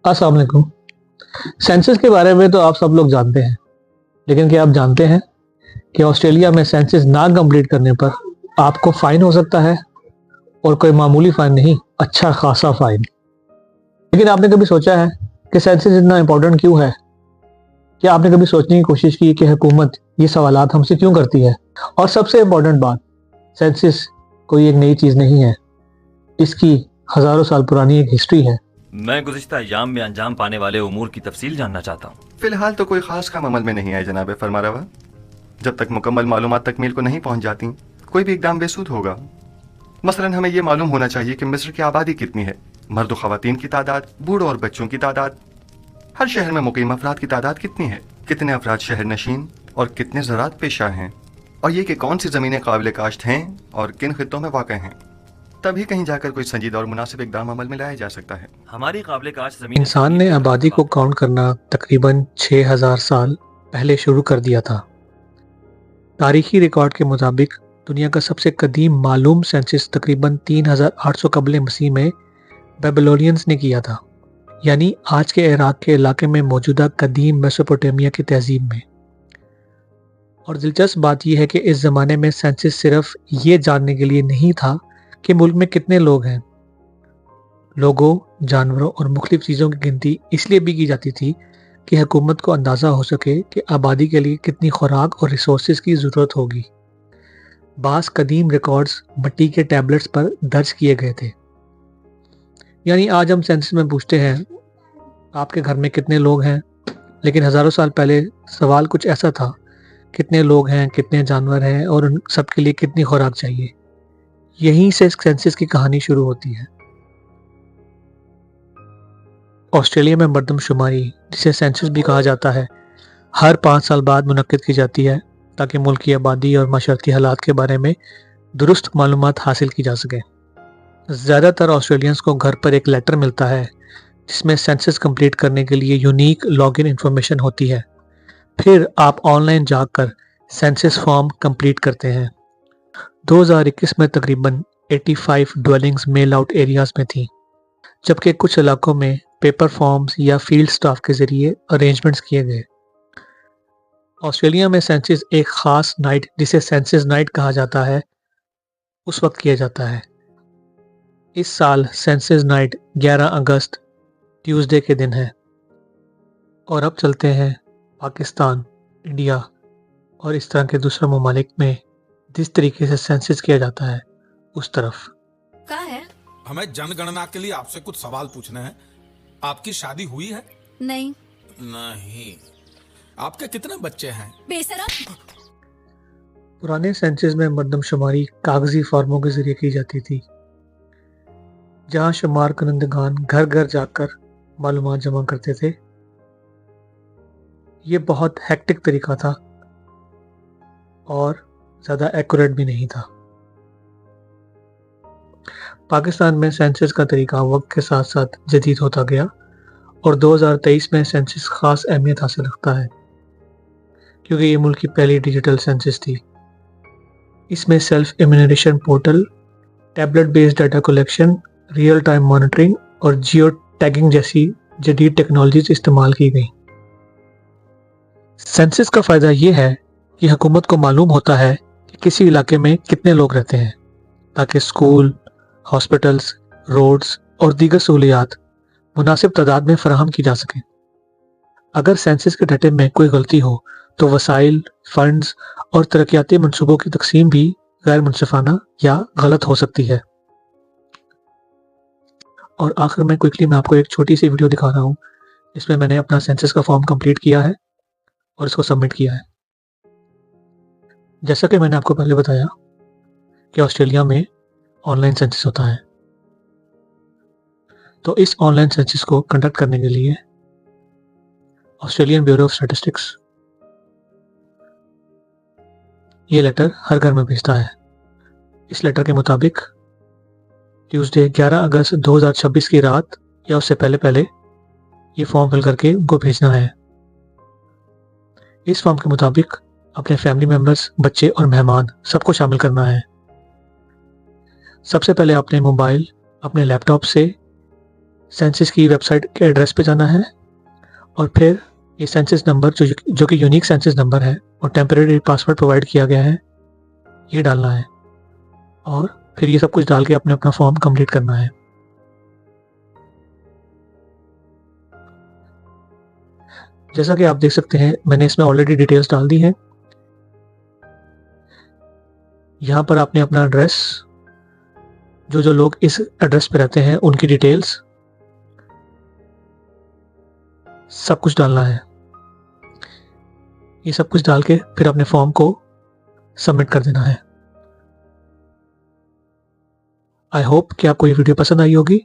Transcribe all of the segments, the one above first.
अस्सलाम वालेकुम। सेंसस के बारे में तो आप सब लोग जानते हैं, लेकिन क्या आप जानते हैं कि ऑस्ट्रेलिया में सेंसस ना कंप्लीट करने पर आपको फाइन हो सकता है, और कोई मामूली फाइन नहीं, अच्छा खासा फाइन। लेकिन आपने कभी सोचा है कि सेंसस इतना इम्पोर्टेंट क्यों है? क्या आपने कभी सोचने की कोशिश की कि हुकूमत ये सवालात हमसे क्यों करती है? और सबसे इम्पोर्टेंट बात, सेंसस कोई एक नई चीज़ नहीं है, इसकी हज़ारों साल पुरानी एक हिस्ट्री है। मैं गुज़िश्ता अय्याम में अंजाम पाने वाले उमूर की तफसील जानना चाहता हूँ। फिलहाल तो कोई खास काम अमल में नहीं आए जनाब फरमारवा। जब तक मुकम्मल मालूमात तकमील को नहीं पहुंच जाती, कोई भी इकदाम बेसूद होगा। मसलन हमें ये मालूम होना चाहिए कि मिस्र की आबादी कितनी है, मर्द ख़वातीन की तादाद, बूढ़ों और बच्चों की तादाद, हर शहर में मुकीम अफराद की तादाद कितनी है, कितने अफराद शहर नशीन और कितने ज़राअत पेशा हैं, और ये कि कौन सी ज़मीनें काबिल काश्त हैं और किन खित्तों में वाक़ हैं। तभी कहीं जाकर कोई संजीदा और मुनासिब इकदाम अमल में लाया जा सकता है। हमारी काबिल काश्त ज़मीन इंसान ने आबादी को काउंट करना तकरीबन 6000 साल पहले शुरू कर दिया था। तारीखी रिकॉर्ड के मुताबिक दुनिया का सबसे कदीम मालूम सेंसस तकरीबन 3800 कबल मसीह में बेबीलोनियंस ने किया था, यानी आज के इराक के इलाके में मौजूदा कदीम मेसोपोटामिया की तहजीब में। और दिलचस्प बात यह है कि इस ज़माने में सेंसस सिर्फ ये जानने के लिए नहीं था कि मुल्क में कितने लोग हैं। लोगों, जानवरों और मुख्तलिफ चीज़ों की गिनती इसलिए भी की जाती थी कि हुकूमत को अंदाज़ा हो सके कि आबादी के लिए कितनी खुराक और रिसोर्सेज की ज़रूरत होगी। बास कदीम रिकॉर्ड्स मिट्टी के टैबलेट्स पर दर्ज किए गए थे। यानी आज हम सेंसस में पूछते हैं आपके घर में कितने लोग हैं, लेकिन हज़ारों साल पहले सवाल कुछ ऐसा था, कितने लोग हैं, कितने जानवर हैं और उन सब के लिए कितनी खुराक चाहिए। यहीं से सेंसस की कहानी शुरू होती है। ऑस्ट्रेलिया में मरदमशुमारी, जिसे सेंसस भी कहा जाता है, हर 5 साल बाद मुनक्किद की जाती है ताकि मुल्क की आबादी और माशरती हालात के बारे में दुरुस्त मालूमात हासिल की जा सके। ज़्यादातर ऑस्ट्रेलियंस को घर पर एक लेटर मिलता है जिसमें सेंसस कंप्लीट करने के लिए यूनिक लॉगिन इंफॉर्मेशन होती है। फिर आप ऑनलाइन जाकर सेंसस फॉर्म कंप्लीट करते हैं। 2021 में तकरीबन 85 ड्वेलिंग्स मेल आउट एरियाज में थी, जबकि कुछ इलाकों में पेपर फॉर्म्स या फील्ड स्टाफ के जरिए अरेंजमेंट्स किए गए। ऑस्ट्रेलिया में सेंसस एक ख़ास नाइट, जिसे सेंसस नाइट कहा जाता है, उस वक्त किया जाता है। इस साल सेंसस नाइट 11 अगस्त ट्यूसडे के दिन है। और अब चलते हैं पाकिस्तान, इंडिया और इस तरह के दूसरे ममालिक में जिस तरीके से सेंसस किया जाता है उस तरफ। क्या है? हमें जनगणना के लिए आपसे कुछ सवाल पूछने हैं। आपकी शादी हुई है? नहीं। नहीं। आपके कितने बच्चे हैं? बेशरम। पुराने सेंसस में मरदमशुमारी कागजी फॉर्मों के जरिए की जाती थी, जहां शुमार करंदगान घर घर जाकर मालूमात जमा करते थे। ये बहुत हेक्टिक तरीका था और ज़्यादा एक्यूरेट भी नहीं था। पाकिस्तान में सेंसस का तरीका वक्त के साथ साथ जदीद होता गया और 2023 में सेंसस खास अहमियत हासिल रखता है, क्योंकि ये मुल्क की पहली डिजिटल सेंसस थी। इसमें self enumeration portal, tablet based data collection, real time monitoring और जियो टैगिंग जैसी जदीद टेक्नोलॉजीज इस्तेमाल की गई। सेंसस का फ़ायदा ये है कि हुकूमत को मालूम होता है कि किसी इलाके में कितने लोग रहते हैं, ताकि स्कूल, हॉस्पिटल्स, रोड्स और दीगर सहूलियात मुनासिब तादाद में फराहम की जा सकें। अगर सेंसस के डाटे में कोई गलती हो तो वसाइल, फंड्स और तरक्याती मनसूबों की तकसीम भी गैर मुनसिफाना या गलत हो सकती है। और आखिर में क्विकली मैं आपको एक छोटी सी वीडियो दिखा रहा हूँ जिसमें मैंने अपना सेंसस का फॉर्म कंप्लीट किया है और इसको सबमिट किया है। जैसा कि मैंने आपको पहले बताया कि ऑस्ट्रेलिया में ऑनलाइन सेंसस होता है, तो इस ऑनलाइन सेंसस को कंडक्ट करने के लिए ऑस्ट्रेलियन ब्यूरो ऑफ स्टैटिस्टिक्स ये लेटर हर घर में भेजता है। इस लेटर के मुताबिक ट्यूसडे 11 अगस्त 2026 की रात या उससे पहले पहले ये फॉर्म फिल करके उनको भेजना है। इस फॉर्म के मुताबिक अपने फैमिली मेंबर्स, बच्चे और मेहमान सबको शामिल करना है। सबसे पहले अपने मोबाइल, अपने लैपटॉप से सेंसस की वेबसाइट के एड्रेस पे जाना है और फिर ये सेंसस नंबर जो कि यूनिक सेंसस नंबर है और टेम्परेरी पासवर्ड प्रोवाइड किया गया है, ये डालना है और फिर ये सब कुछ डाल के अपने अपना फॉर्म कंप्लीट करना है। जैसा कि आप देख सकते हैं, मैंने इसमें ऑलरेडी डिटेल्स डाल दी हैं। यहाँ पर आपने अपना एड्रेस, जो लोग इस एड्रेस पे रहते हैं उनकी डिटेल्स सब कुछ डालना है। ये सब कुछ डाल के फिर अपने फॉर्म को सबमिट कर देना है। आई होप कि आपको ये वीडियो पसंद आई होगी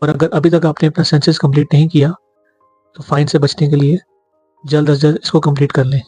और अगर अभी तक आपने अपना सेंसस कंप्लीट नहीं किया तो फाइन से बचने के लिए जल्द से जल्द इसको कंप्लीट कर लें।